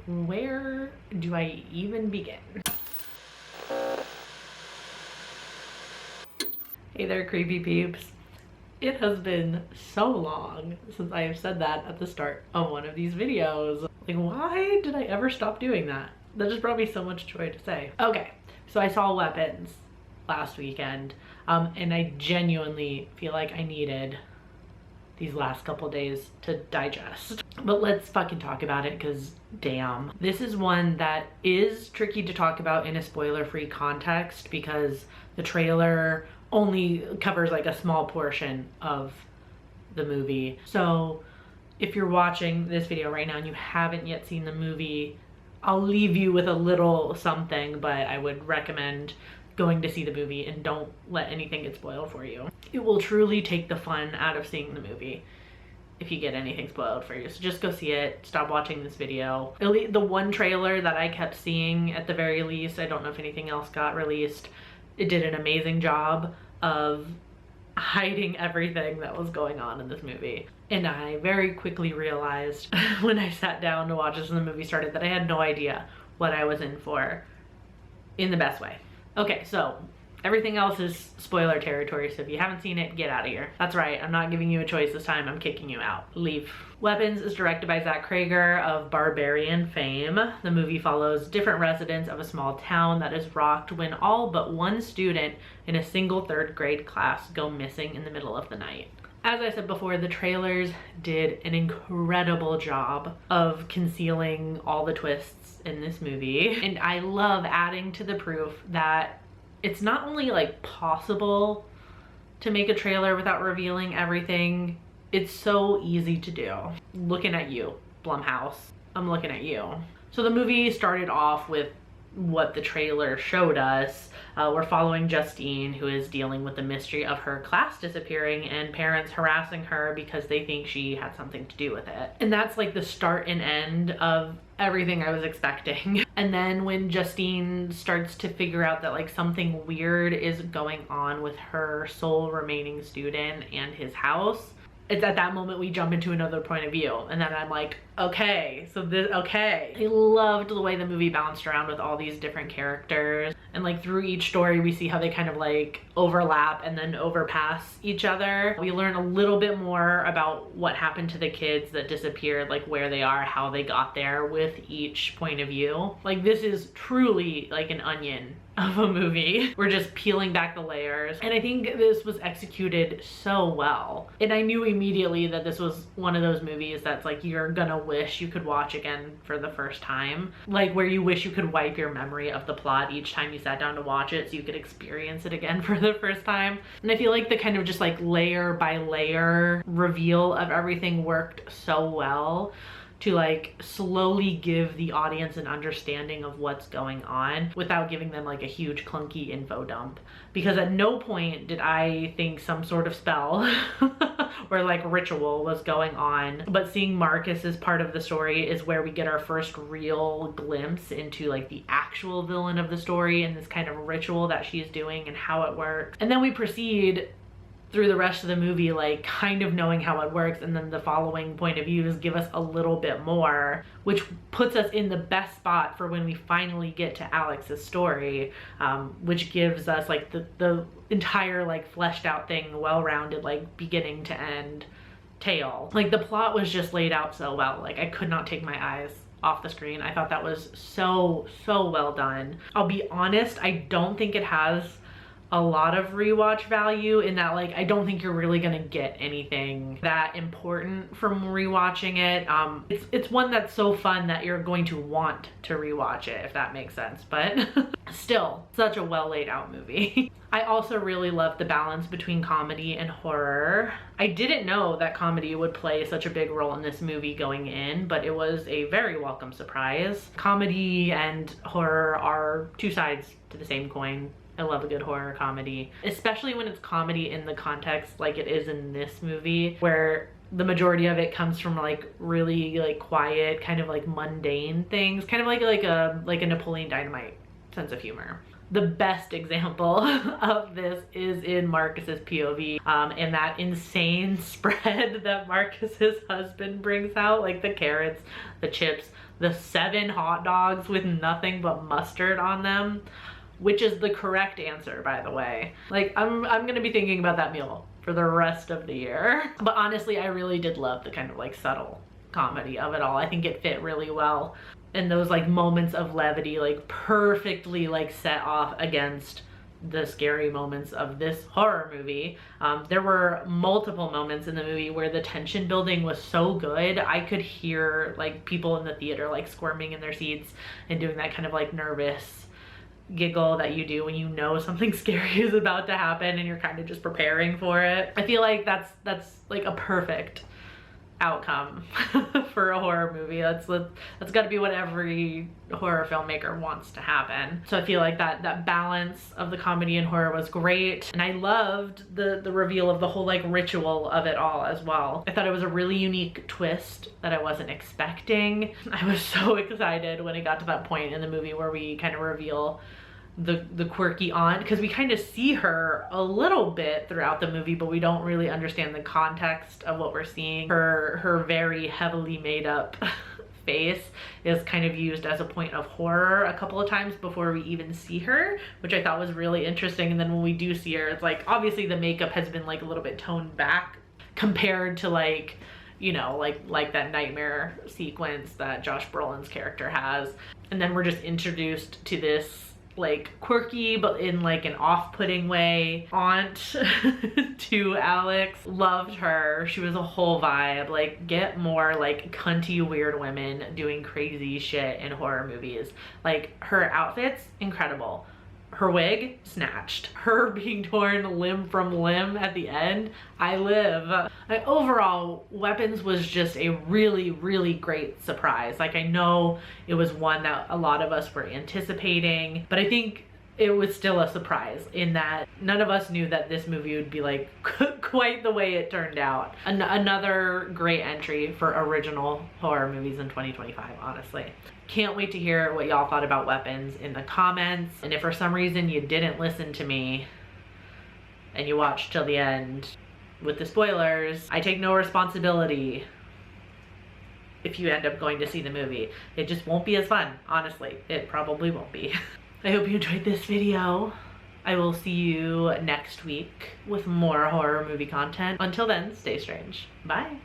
Where do I even begin? Hey there, creepy peeps. It has been so long since I have said that at the start of one of these videos. Like, why did I ever stop doing that? That just brought me so much joy to say. Okay, so I saw Weapons last weekend, and I genuinely feel like I needed these last couple days to digest. But let's fucking talk about it, because damn. This is one that is tricky to talk about in a spoiler-free context because the trailer only covers like a small portion of the movie. So if you're watching this video right now and you haven't yet seen the movie, I'll leave you with a little something, but I would recommend going to see the movie and don't let anything get spoiled for you. It will truly take the fun out of seeing the movie if you get anything spoiled for you. So just go see it, stop watching this video. The one trailer that I kept seeing at the very least, I don't know if anything else got released, it did an amazing job of hiding everything that was going on in this movie. And I very quickly realized when I sat down to watch this and the movie started that I had no idea what I was in for, in the best way. Okay, so everything else is spoiler territory, so if you haven't seen it, get out of here. That's right, I'm not giving you a choice this time, I'm kicking you out. Leave. Weapons is directed by Zach Crager of Barbarian fame. The movie follows different residents of a small town that is rocked when all but one student in a single third grade class go missing in the middle of the night. As I said before, the trailers did an incredible job of concealing all the twists in this movie. And I love adding to the proof that it's not only like possible to make a trailer without revealing everything, it's so easy to do. Looking at you, Blumhouse. I'm looking at you. So the movie started off with what the trailer showed us. We're following Justine, who is dealing with the mystery of her class disappearing and parents harassing her because they think she had something to do with it. And that's like the start and end of everything I was expecting. And then when Justine starts to figure out that like something weird is going on with her sole remaining student and his house, it's at that moment we jump into another point of view. And then I'm like, okay, so this, okay. I loved the way the movie bounced around with all these different characters. And like through each story, we see how they kind of like overlap and then overpass each other. We learn a little bit more about what happened to the kids that disappeared, like where they are, how they got there with each point of view. Like this is truly like an onion of a movie. We're just peeling back the layers. And I think this was executed so well. And I knew immediately that this was one of those movies that's like you're gonna wish you could watch again for the first time. Like where you wish you could wipe your memory of the plot each time you sat down to watch it so you could experience it again for the first time. And I feel like the kind of just like layer by layer reveal of everything worked so well to like slowly give the audience an understanding of what's going on without giving them like a huge clunky info dump. Because at no point did I think some sort of spell or like ritual was going on. But seeing Marcus as part of the story is where we get our first real glimpse into like the actual villain of the story and this kind of ritual that she's doing and how it works. And then we proceed through the rest of the movie like kind of knowing how it works, and then the following point of views give us a little bit more, which puts us in the best spot for when we finally get to Alex's story, which gives us like the entire like fleshed out thing, well-rounded like beginning to end tale. Like the plot was just laid out so well. Like I could not take my eyes off the screen. I thought that was so well done. I'll be honest, I don't think it has a lot of rewatch value in that like I don't think you're really gonna get anything that important from rewatching it. It's one that's so fun that you're going to want to rewatch it, if that makes sense, but still such a well laid out movie. I also really love the balance between comedy and horror. I didn't know that comedy would play such a big role in this movie going in, but it was a very welcome surprise. Comedy and horror are two sides to the same coin. I love a good horror comedy, especially when it's comedy in the context like it is in this movie, where the majority of it comes from like really like quiet, kind of like mundane things, kind of like a Napoleon Dynamite sense of humor. The best example of this is in Marcus's POV, and that insane spread that Marcus's husband brings out, like the carrots, the chips, the 7 hot dogs with nothing but mustard on them, which is the correct answer, by the way. Like, I'm gonna be thinking about that meal for the rest of the year. But honestly, I really did love the kind of like subtle comedy of it all. I think it fit really well. And those like moments of levity like perfectly like set off against the scary moments of this horror movie. There were multiple moments in the movie where the tension building was so good. I could hear like people in the theater like squirming in their seats and doing that kind of like nervous giggle that you do when you know something scary is about to happen and you're kind of just preparing for it. I feel like that's like a perfect outcome for a horror movie. That's got to be what every horror filmmaker wants to happen. So I feel like that balance of the comedy and horror was great, and I loved the reveal of the whole like ritual of it all as well. I thought it was a really unique twist that I wasn't expecting. I was so excited when it got to that point in the movie where we kind of reveal the quirky aunt, because we kind of see her a little bit throughout the movie, but we don't really understand the context of what we're seeing. Her very heavily made up face is kind of used as a point of horror a couple of times before we even see her, which I thought was really interesting. And then when we do see her, it's like obviously the makeup has been like a little bit toned back compared to like, you know, like that nightmare sequence that Josh Brolin's character has. And then we're just introduced to this like quirky but in like an off-putting way aunt to Alex. Loved her. She was a whole vibe. Like, get more like cunty weird women doing crazy shit in horror movies. Like, her outfits, incredible. Her wig, snatched. Her being torn limb from limb at the end, I live. Overall, Weapons was just a really, really great surprise. Like, I know it was one that a lot of us were anticipating, but I think it was still a surprise in that none of us knew that this movie would be like quite the way it turned out. Another great entry for original horror movies in 2025, honestly. Can't wait to hear what y'all thought about Weapons in the comments. And if for some reason you didn't listen to me and you watched till the end with the spoilers, I take no responsibility if you end up going to see the movie. It just won't be as fun, honestly. It probably won't be. I hope you enjoyed this video. I will see you next week with more horror movie content. Until then, stay strange. Bye.